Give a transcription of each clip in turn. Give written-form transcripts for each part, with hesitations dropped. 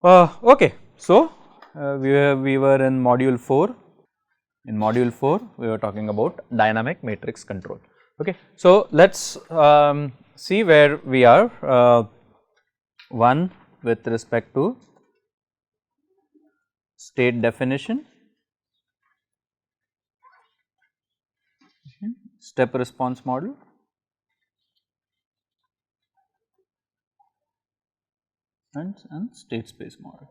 Okay, so we were in module 4. In module 4, we were talking about dynamic matrix control. Okay, so let's see where we are. One, with respect to state definition, step response model, and state space model.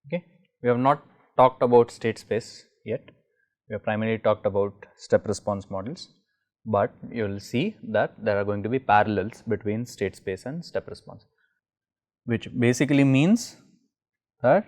Okay, we have not talked about state space yet. We have primarily talked about step response models, but you will see that there are going to be parallels between state space and step response, which basically means that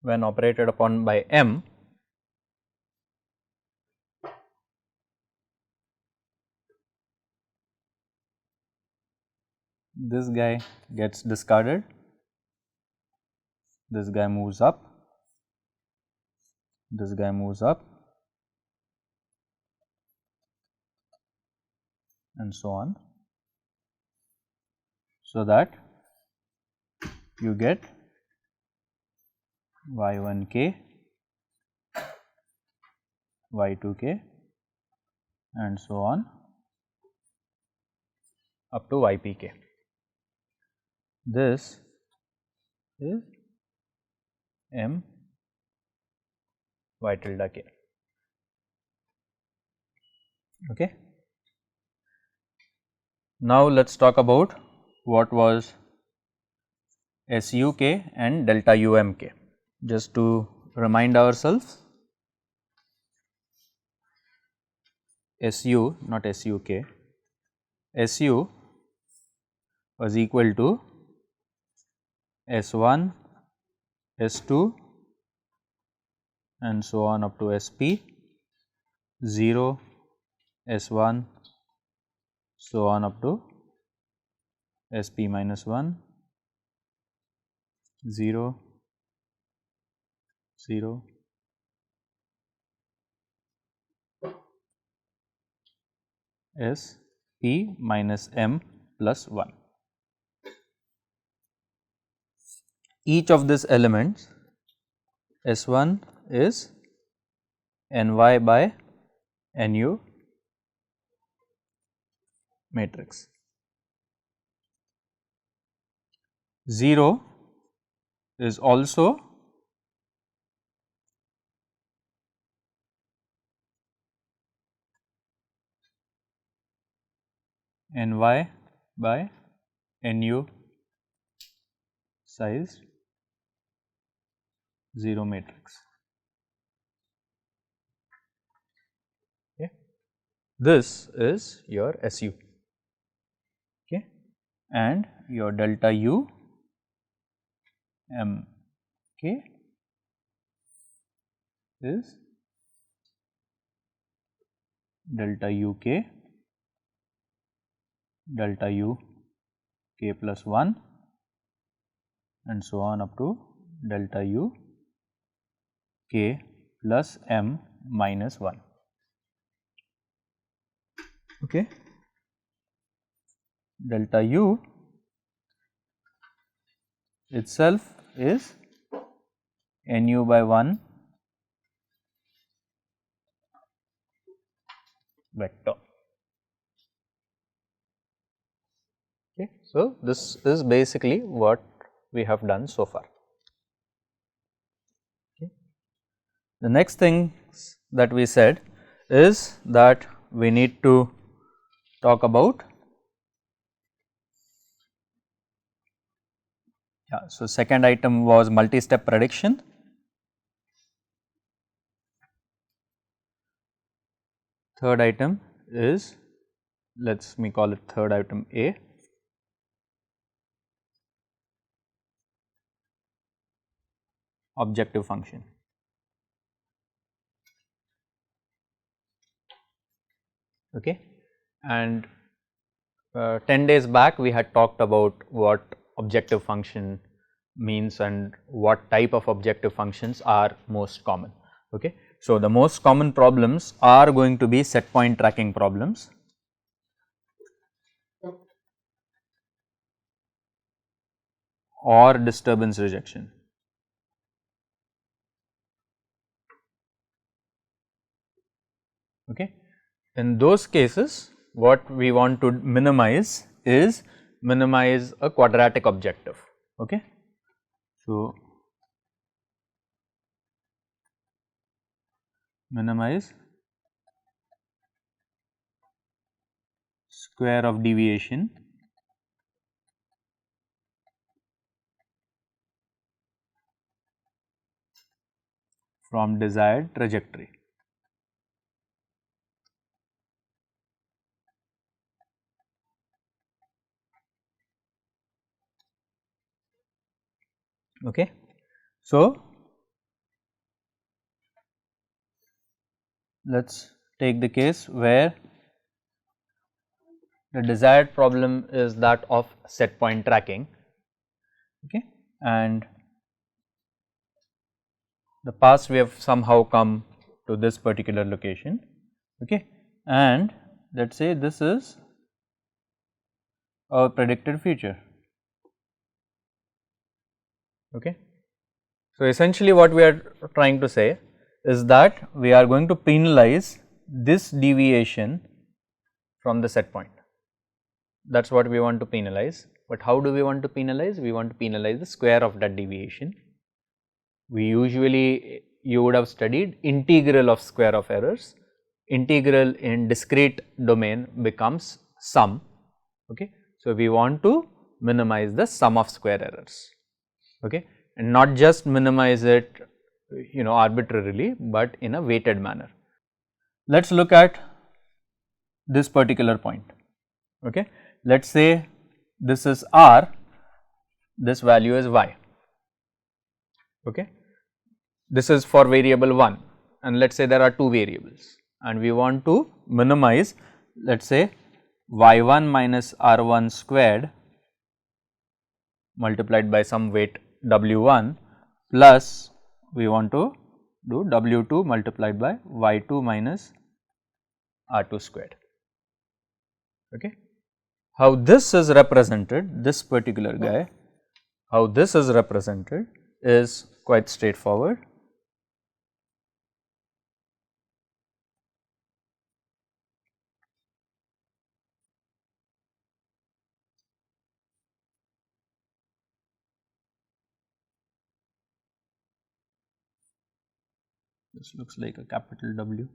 when operated upon by M, this guy gets discarded, this guy moves up, this guy moves up, and so on, so that you get y1k, y2k, and so on up to ypk. This is M y tilde k. Okay. Now let us talk about what was SUK and delta UMK. Just to remind ourselves, SU, not SUK, SU was equal to S1, S2 and so on up to SP, 0, S1, so on up to SP minus 1, 0, 0, SP minus M plus 1. Each of these elements S1 is NY by NU matrix. 0 is also NY by NU size 0 matrix. Okay. This is your SU, okay, and your delta U M K is delta U K, delta U K plus 1 and so on up to delta U K plus M minus 1. Okay. Delta U itself is NU by 1 vector. Okay. So, this is basically what we have done so far. Okay. The next thing that we said is that we need to talk about, so second item was multi-step prediction. Third item is, let me call it third item A. Objective function. Okay. And 10 days back we had talked about what objective function means and what type of objective functions are most common. Okay. So, the most common problems are going to be set point tracking problems, or disturbance rejection. Okay. In those cases, what we want to minimize is minimize a quadratic objective. Okay. So, minimize square of deviation from desired trajectory. Okay. So, let us take the case where the desired problem is that of set point tracking, okay, and the past we have somehow come to this particular location, okay, and let us say this is our predicted future. Okay. So, essentially what we are trying to say is that we are going to penalize this deviation from the set point. That is what we want to penalize, but how do we want to penalize? We want to penalize the square of that deviation. We usually, you would have studied integral of square of errors. Integral in discrete domain becomes sum. Okay. So, we want to minimize the sum of square errors, okay, and not just minimize it arbitrarily, but in a weighted manner. Let us look at this particular point. Okay. Let us say this is R, this value is Y. Okay. This is for variable 1, and let us say there are 2 variables and we want to minimize, let us say y1 minus r1 squared multiplied by some weight w1 plus we want to do w2 multiplied by y2 minus r2 squared. Okay. How this is represented, this particular guy, how this is represented is quite straightforward. This looks like a capital W.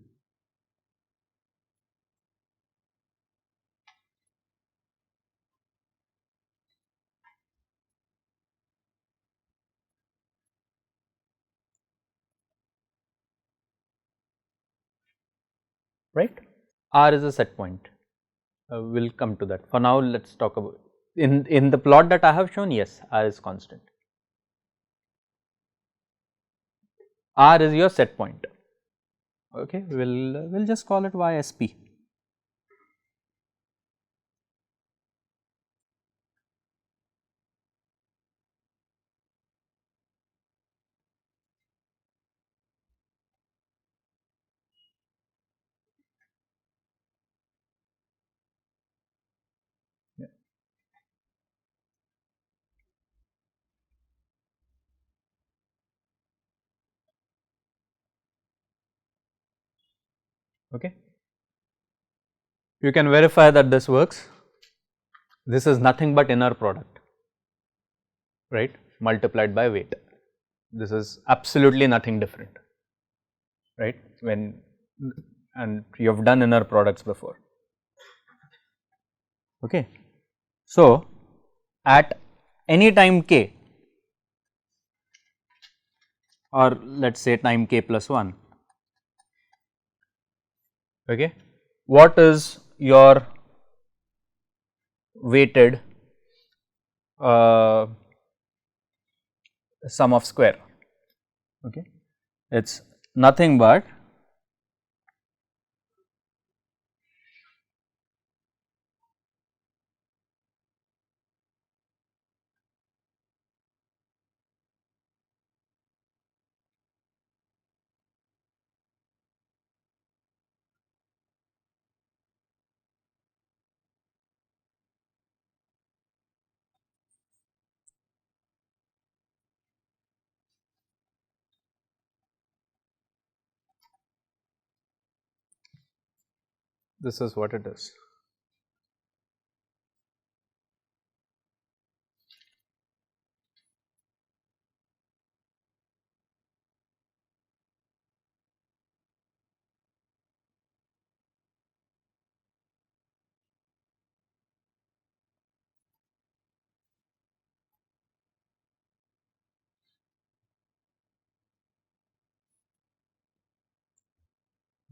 Right? R is a set point. We will come to that. For now, let us talk about in the plot that I have shown. Yes, R is constant. R is your set point. Okay, we'll just call it YSP. Yeah. Okay. You can verify that this works. This is nothing but inner product, right, multiplied by weight. This is absolutely nothing different, right, when, and you have done inner products before. Okay. So, at any time k, or let us say time k plus 1, okay, what is your weighted sum of square? Okay, it is nothing but this is what it is.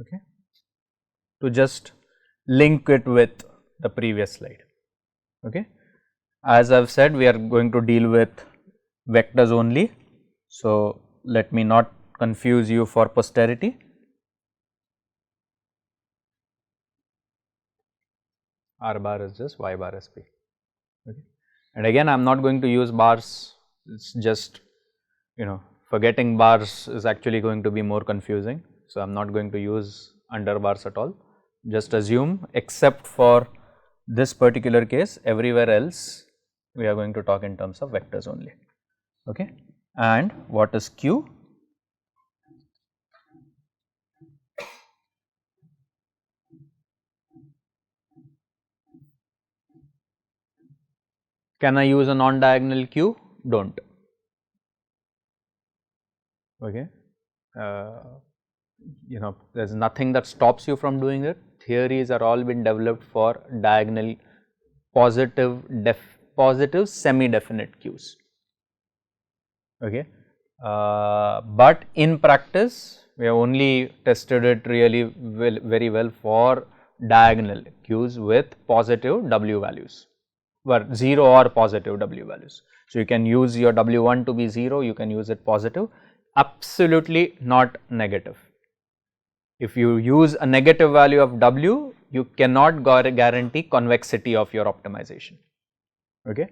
Okay, to just link it with the previous slide. Okay, as I have said, we are going to deal with vectors only. So, let me not confuse you for posterity. R bar is just y bar SP. Okay. And again, I am not going to use bars, it is just, forgetting bars is actually going to be more confusing. So, I am not going to use under bars at all. Just assume, except for this particular case, everywhere else we are going to talk in terms of vectors only. Okay. And what is Q? Can I use a non-diagonal Q? Don't. Okay. There is nothing that stops you from doing it. Theories are all been developed for diagonal positive semi-definite Qs. Okay. But in practice, we have only tested it really very well for diagonal Qs with positive W values, 0 or positive W values. So, you can use your W1 to be 0, you can use it positive, absolutely not negative. If you use a negative value of W, you cannot guarantee convexity of your optimization. Okay.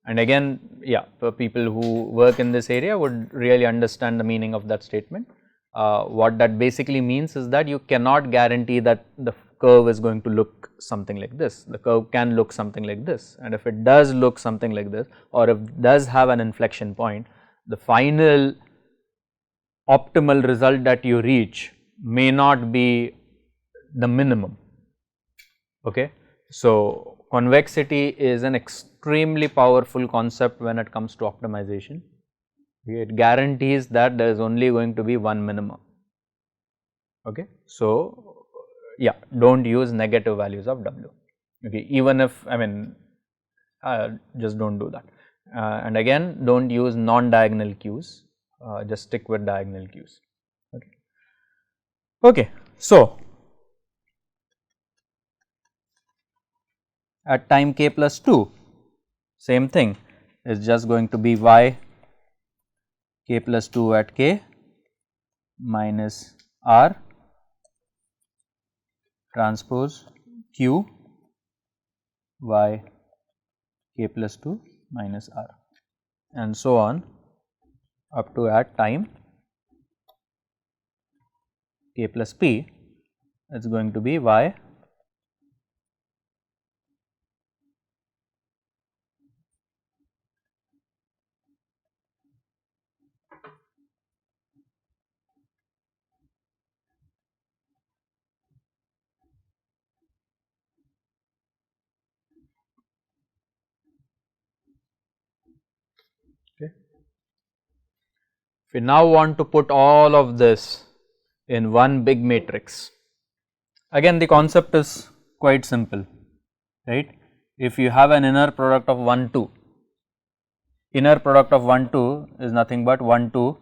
And again, yeah, for people who work in this area would really understand the meaning of that statement. What that basically means is that you cannot guarantee that the curve is going to look something like this. The curve can look something like this, and if it does look something like this, or if it does have an inflection point, the final optimal result that you reach may not be the minimum. Okay. So, convexity is an extremely powerful concept when it comes to optimization. It guarantees that there is only going to be one minimum. Okay. So, yeah, do not use negative values of W. Okay. Even if, I mean, just do not do that. And again, do not use non-diagonal Qs, just stick with diagonal Qs. Okay. Okay. So, at time k plus 2, same thing is just going to be y k plus 2 at k minus r transpose q y k plus 2 minus r, and so on up to at time k plus p, it is going to be y okay. If we now want to put all of this in one big matrix, again the concept is quite simple, right. If you have an inner product of 1 2, inner product of 1 2 is nothing but 1 2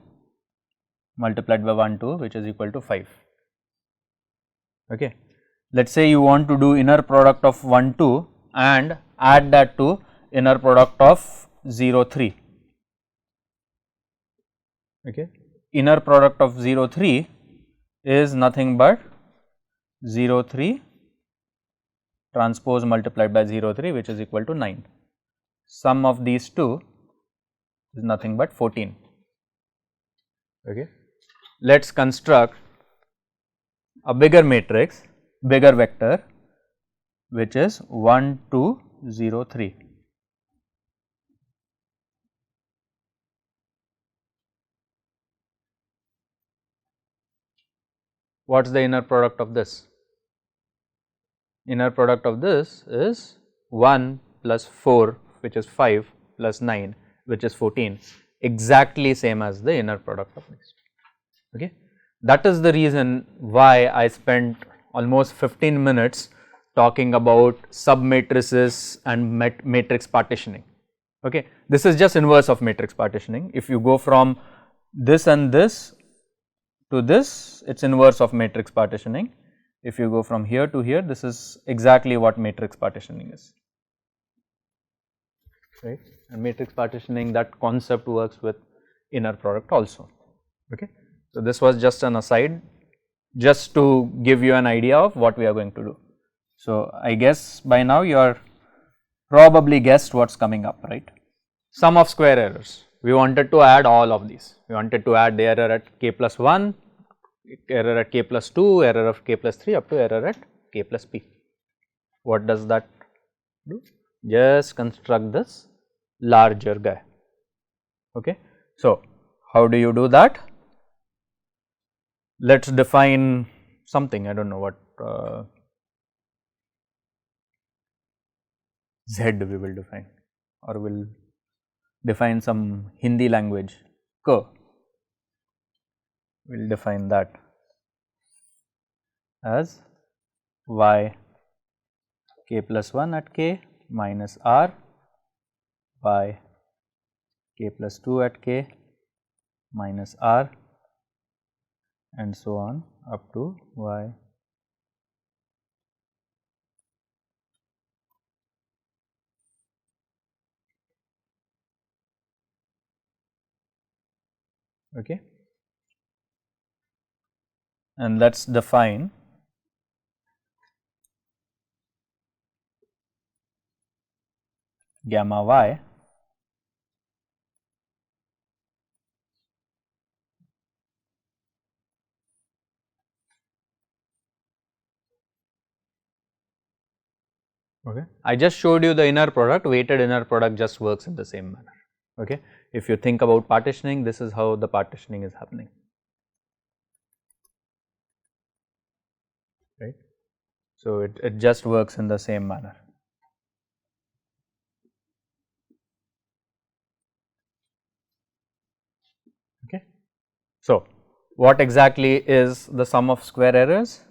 multiplied by 1 2, which is equal to 5. Okay. Let us say you want to do inner product of 1 2 and add that to inner product of 0 3. Okay. Inner product of 0 3 is nothing but 0 3 transpose multiplied by 0 3, which is equal to 9. Sum of these two is nothing but 14. Okay. Let us construct a bigger matrix, bigger vector, which is 1 2 0 3. What is the inner product of this? Inner product of this is 1 plus 4, which is 5, plus 9, which is 14, exactly same as the inner product of this. Okay. That is the reason why I spent almost 15 minutes talking about submatrices and matrix partitioning. Okay. This is just inverse of matrix partitioning. If you go from this and this to this, it is inverse of matrix partitioning. If you go from here to here, this is exactly what matrix partitioning is, right. And matrix partitioning, that concept works with inner product also. Okay. So, this was just an aside, just to give you an idea of what we are going to do. So, I guess by now you are probably guessed what is coming up, right. Sum of square errors, we wanted to add all of these, we wanted to add the error at k plus 1, error at k plus 2, error of k plus 3 up to error at k plus p. What does that do? Just construct this larger guy. Okay. So, how do you do that? Let us define something, I do not know what Z we will define, or we will define some Hindi language, K, we will define that as y k plus 1 at k minus r y k plus 2 at k minus r, and so on up to y okay, and let us define gamma y okay. I just showed you the inner product, weighted inner product just works in the same manner. Okay. If you think about partitioning, this is how the partitioning is happening, right. So, it just works in the same manner. Okay. So, what exactly is the sum of square errors?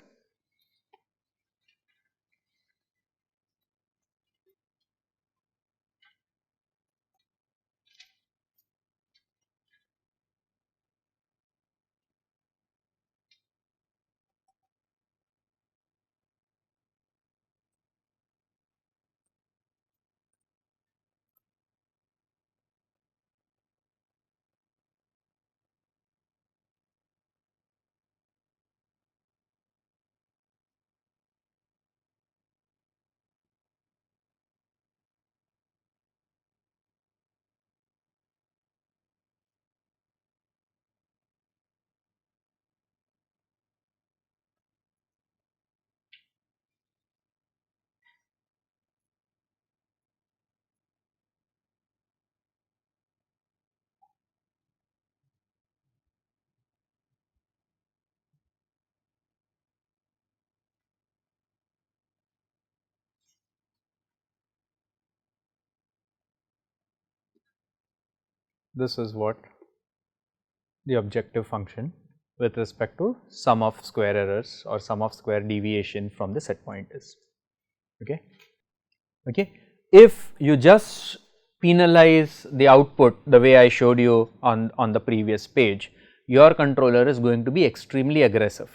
This is what the objective function with respect to sum of square errors or sum of square deviation from the set point is. Okay. Okay. If you just penalize the output the way I showed you on the previous page, your controller is going to be extremely aggressive.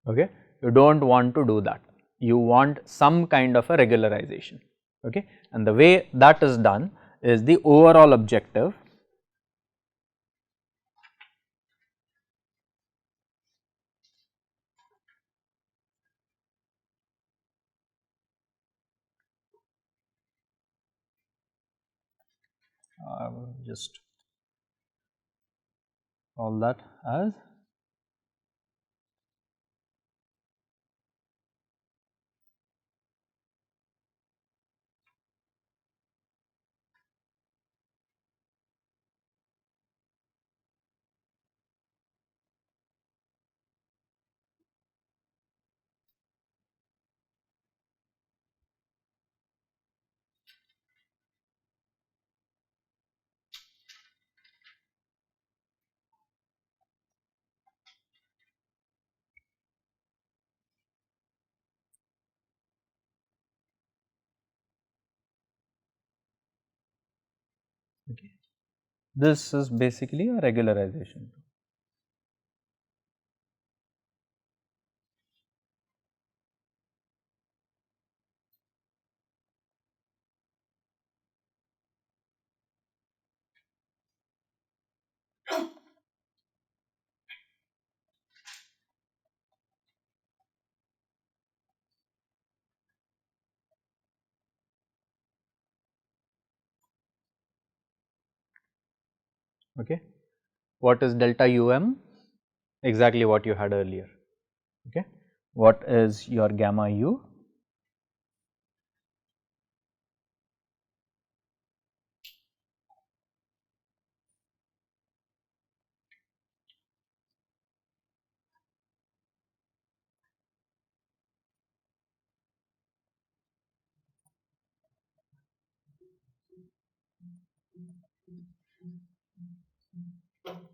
Okay. You do not want to do that, you want some kind of a regularization. Okay. And the way that is done is the overall objective I will just call that as okay. This is basically a regularization. Okay. What is delta um? Exactly what you had earlier. Okay. What is your gamma u?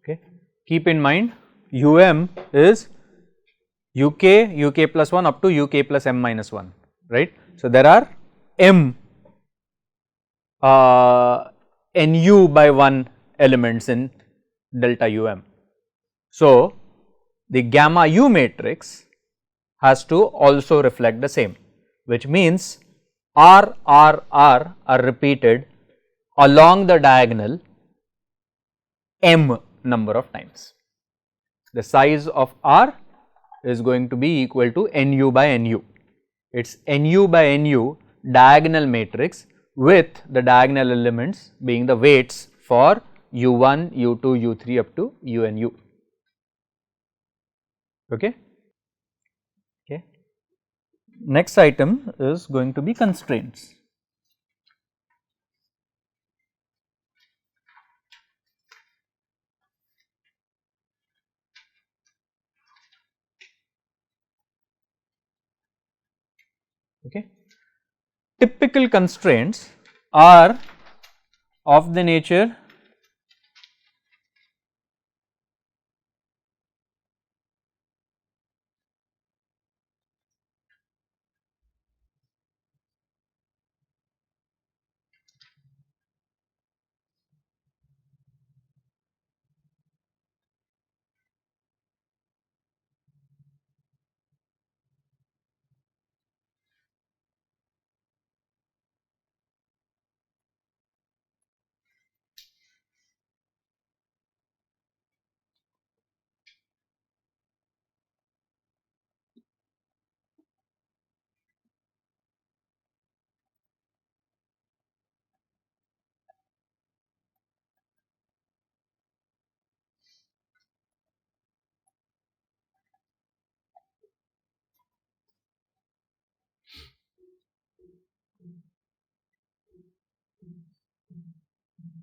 Okay. Keep in mind um is uk, uk plus 1 up to uk plus m minus 1, right. So, there are m nu by 1 elements in delta um. So, the gamma u matrix has to also reflect the same, which means R are repeated along the diagonal m number of times. The size of R is going to be equal to Nu by Nu. It is Nu by Nu diagonal matrix with the diagonal elements being the weights for U1, U2, U3 up to UNU. Okay. Okay. Next item is going to be constraints. Okay. Typical constraints are of the nature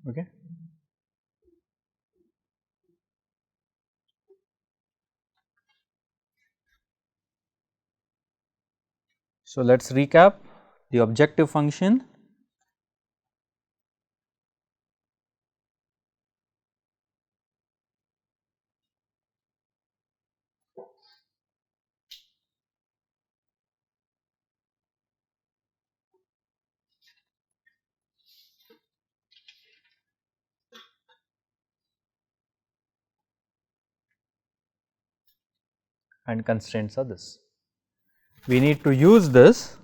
okay. So, let us recap the objective function. And constraints are this. We need to use this